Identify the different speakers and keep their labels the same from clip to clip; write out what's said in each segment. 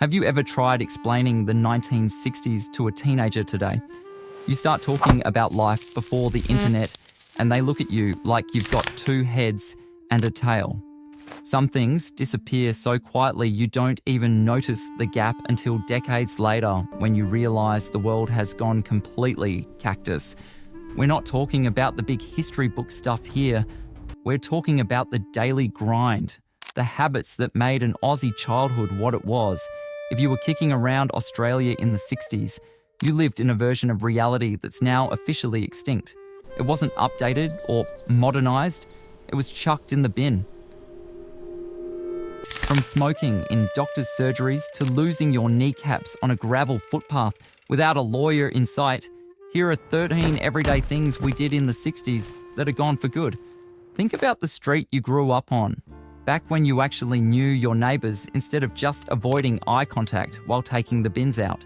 Speaker 1: Have you ever tried explaining the 1960s to a teenager today? You start talking about life before the internet and they look at you like you've got two heads and a tail. Some things disappear so quietly you don't even notice the gap until decades later when you realise the world has gone completely cactus. We're not talking about the big history book stuff here. We're talking about the daily grind, the habits that made an Aussie childhood what it was. If you were kicking around Australia in the 60s, you lived in a version of reality that's now officially extinct. It wasn't updated or modernised, it was chucked in the bin. From smoking in doctors' surgeries to losing your kneecaps on a gravel footpath without a lawyer in sight, here are 13 everyday things we did in the 60s that are gone for good. Think about the street you grew up on, back when you actually knew your neighbours instead of just avoiding eye contact while taking the bins out.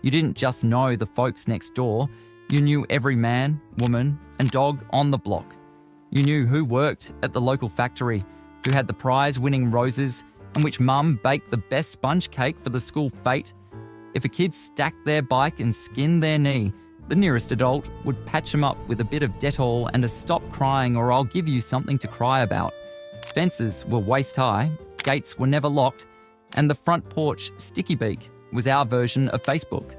Speaker 1: You didn't just know the folks next door, you knew every man, woman and dog on the block. You knew who worked at the local factory, who had the prize-winning roses and which mum baked the best sponge cake for the school fete. If a kid stacked their bike and skinned their knee, the nearest adult would patch them up with a bit of Dettol and a stop crying or I'll give you something to cry about. Fences were waist high, gates were never locked, and the front porch sticky beak was our version of Facebook.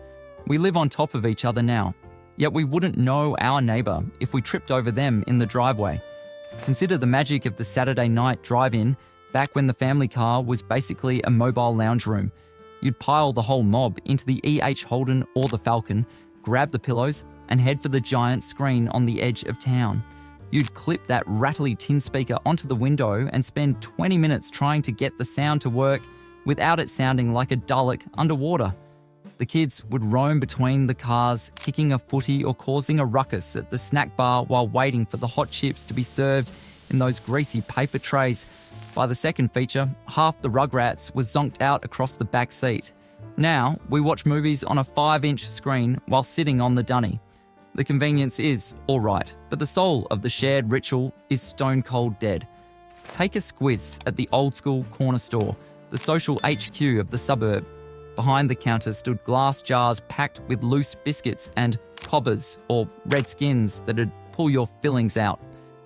Speaker 1: We live on top of each other now, yet we wouldn't know our neighbour if we tripped over them in the driveway. Consider the magic of the Saturday night drive-in back when the family car was basically a mobile lounge room. You'd pile the whole mob into the E.H. Holden or the Falcon, grab the pillows and head for the giant screen on the edge of town. You'd clip that rattly tin speaker onto the window and spend 20 minutes trying to get the sound to work without it sounding like a Dalek underwater. The kids would roam between the cars, kicking a footy or causing a ruckus at the snack bar while waiting for the hot chips to be served in those greasy paper trays. By the second feature, half the Rugrats was zonked out across the back seat. Now, we watch movies on a 5-inch screen while sitting on the dunny. The convenience is all right, but the soul of the shared ritual is stone cold dead. Take a squiz at the old school corner store, the social HQ of the suburb. Behind the counter stood glass jars packed with loose biscuits and cobbers or red skins that'd pull your fillings out.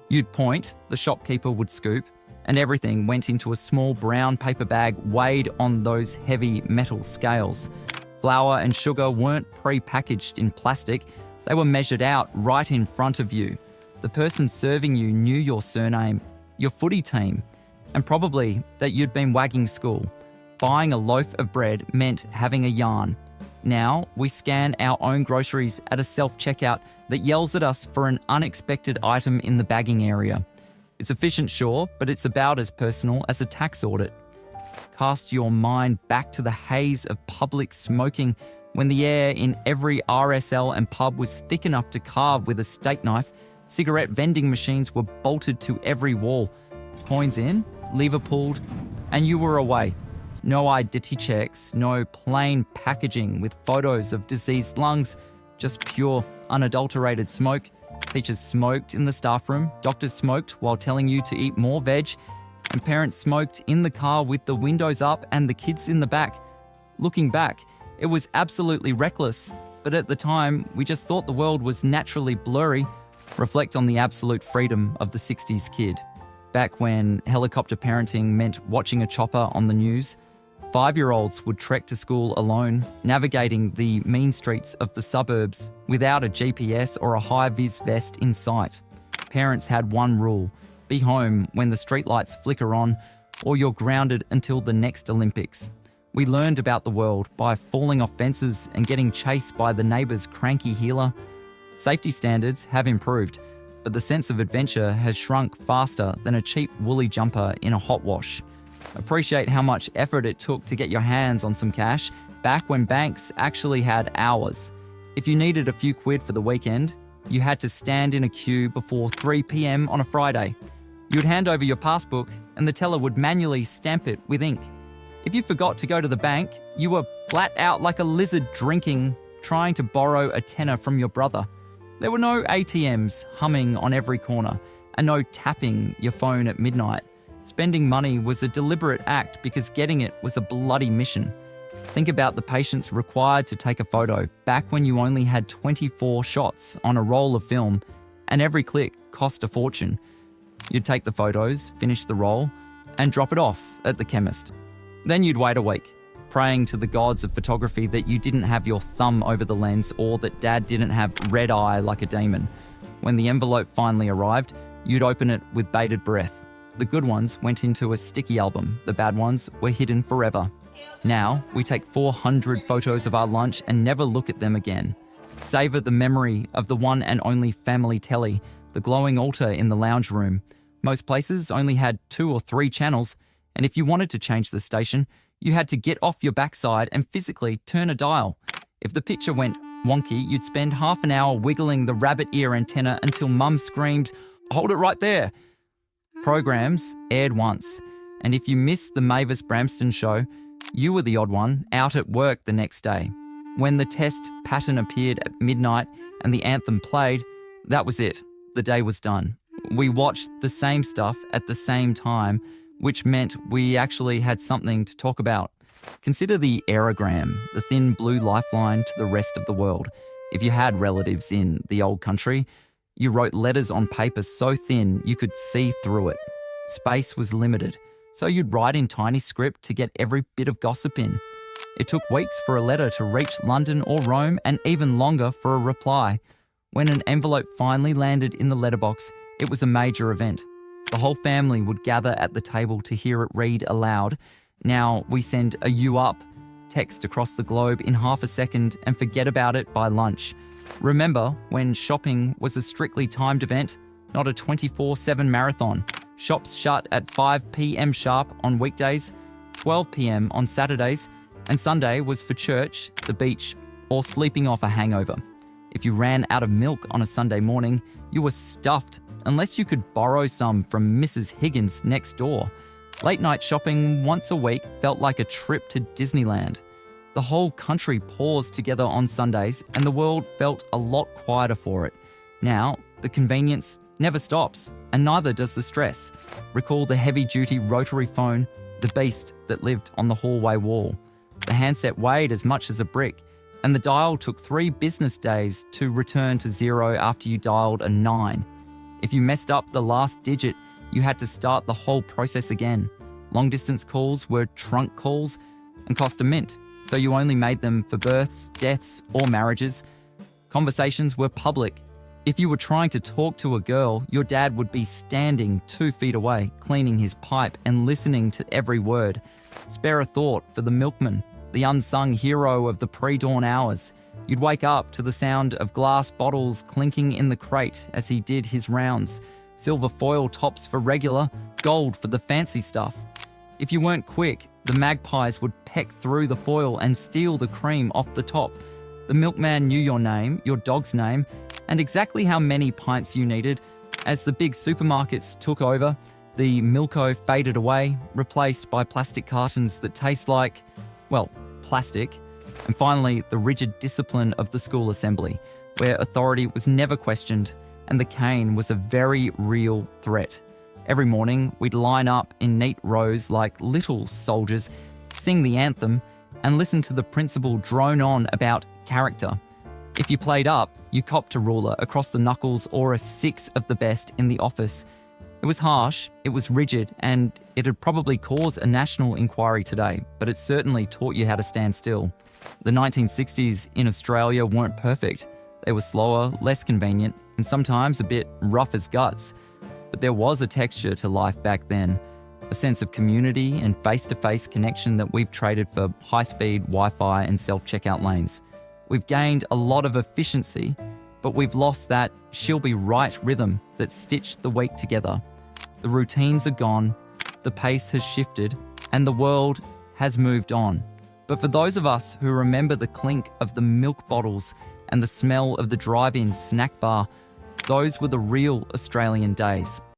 Speaker 1: You'd point, the shopkeeper would scoop, and everything went into a small brown paper bag weighed on those heavy metal scales. Flour and sugar weren't pre-packaged in plastic, they were measured out right in front of you. The person serving you knew your surname, your footy team, and probably that you'd been wagging school. Buying a loaf of bread meant having a yarn. Now we scan our own groceries at a self-checkout that yells at us for an unexpected item in the bagging area. It's efficient, sure, but it's about as personal as a tax audit. Cast your mind back to the haze of public smoking when the air in every RSL and pub was thick enough to carve with a steak knife. Cigarette vending machines were bolted to every wall. Coins in, lever pulled, and you were away. No identity checks, no plain packaging with photos of diseased lungs, just pure, unadulterated smoke. Teachers smoked in the staff room, doctors smoked while telling you to eat more veg, and parents smoked in the car with the windows up and the kids in the back. Looking back, it was absolutely reckless, but at the time, we just thought the world was naturally blurry. Reflect on the absolute freedom of the 60s kid. Back when helicopter parenting meant watching a chopper on the news, 5-year-olds would trek to school alone, navigating the mean streets of the suburbs without a GPS or a high-vis vest in sight. Parents had one rule: be home when the streetlights flicker on, or you're grounded until the next Olympics. We learned about the world by falling off fences and getting chased by the neighbour's cranky healer. Safety standards have improved, but the sense of adventure has shrunk faster than a cheap woolly jumper in a hot wash. Appreciate how much effort it took to get your hands on some cash back when banks actually had hours. If you needed a few quid for the weekend, you had to stand in a queue before 3 p.m. on a Friday. You'd hand over your passbook and the teller would manually stamp it with ink. If you forgot to go to the bank, you were flat out like a lizard drinking, trying to borrow a tenner from your brother. There were no ATMs humming on every corner and no tapping your phone at midnight. Spending money was a deliberate act because getting it was a bloody mission. Think about the patience required to take a photo back when you only had 24 shots on a roll of film and every click cost a fortune. You'd take the photos, finish the roll, and drop it off at the chemist. Then you'd wait a week, praying to the gods of photography that you didn't have your thumb over the lens or that Dad didn't have red eye like a demon. When the envelope finally arrived, you'd open it with bated breath. The good ones went into a sticky album, the bad ones were hidden forever. Now, we take 400 photos of our lunch and never look at them again. Savour the memory of the one and only family telly, the glowing altar in the lounge room. Most places only had 2 or 3 channels, and if you wanted to change the station, you had to get off your backside and physically turn a dial. If the picture went wonky, you'd spend half an hour wiggling the rabbit ear antenna until Mum screamed, "Hold it right there!" Programs aired once, and if you missed the Mavis Bramston show, you were the odd one out at work the next day. When the test pattern appeared at midnight and the anthem played, that was it. The day was done. We watched the same stuff at the same time, which meant we actually had something to talk about. Consider the aerogram, the thin blue lifeline to the rest of the world. If you had relatives in the old country, you wrote letters on paper so thin you could see through it. Space was limited, so you'd write in tiny script to get every bit of gossip in. It took weeks for a letter to reach London or Rome and even longer for a reply. When an envelope finally landed in the letterbox, it was a major event. The whole family would gather at the table to hear it read aloud. Now we send a "you up" text across the globe in half a second and forget about it by lunch. Remember when shopping was a strictly timed event, not a 24/7 marathon. Shops shut at 5 p.m. sharp on weekdays, 12 p.m. on Saturdays, and Sunday was for church, the beach, or sleeping off a hangover. If you ran out of milk on a Sunday morning, you were stuffed unless you could borrow some from Mrs. Higgins next door. Late night shopping once a week felt like a trip to Disneyland. The whole country paused together on Sundays and the world felt a lot quieter for it. Now, the convenience never stops, and neither does the stress. Recall the heavy-duty rotary phone, the beast that lived on the hallway wall. The handset weighed as much as a brick, and the dial took 3 business days to return to 0 after you dialed a 9. If you messed up the last digit, you had to start the whole process again. Long-distance calls were trunk calls and cost a mint, so you only made them for births, deaths, or marriages. Conversations were public. If you were trying to talk to a girl, your dad would be standing 2 feet away, cleaning his pipe and listening to every word. Spare a thought for the milkman, the unsung hero of the pre-dawn hours. You'd wake up to the sound of glass bottles clinking in the crate as he did his rounds. Silver foil tops for regular, gold for the fancy stuff. If you weren't quick, the magpies would peck through the foil and steal the cream off the top. The milkman knew your name, your dog's name, and exactly how many pints you needed. As the big supermarkets took over, the Milko faded away, replaced by plastic cartons that taste like, well, plastic. And finally, the rigid discipline of the school assembly, where authority was never questioned and the cane was a very real threat. Every morning, we'd line up in neat rows like little soldiers, sing the anthem, and listen to the principal drone on about character. If you played up, you copped a ruler across the knuckles or a 6 of the best in the office. It was harsh, it was rigid, and it'd probably cause a national inquiry today, but it certainly taught you how to stand still. The 1960s in Australia weren't perfect. They were slower, less convenient, and sometimes a bit rough as guts. But there was a texture to life back then, a sense of community and face-to-face connection that we've traded for high-speed Wi-Fi and self-checkout lanes. We've gained a lot of efficiency, but we've lost that she'll-be-right rhythm that stitched the week together. The routines are gone, the pace has shifted, and the world has moved on. But for those of us who remember the clink of the milk bottles and the smell of the drive-in snack bar, those were the real Australian days.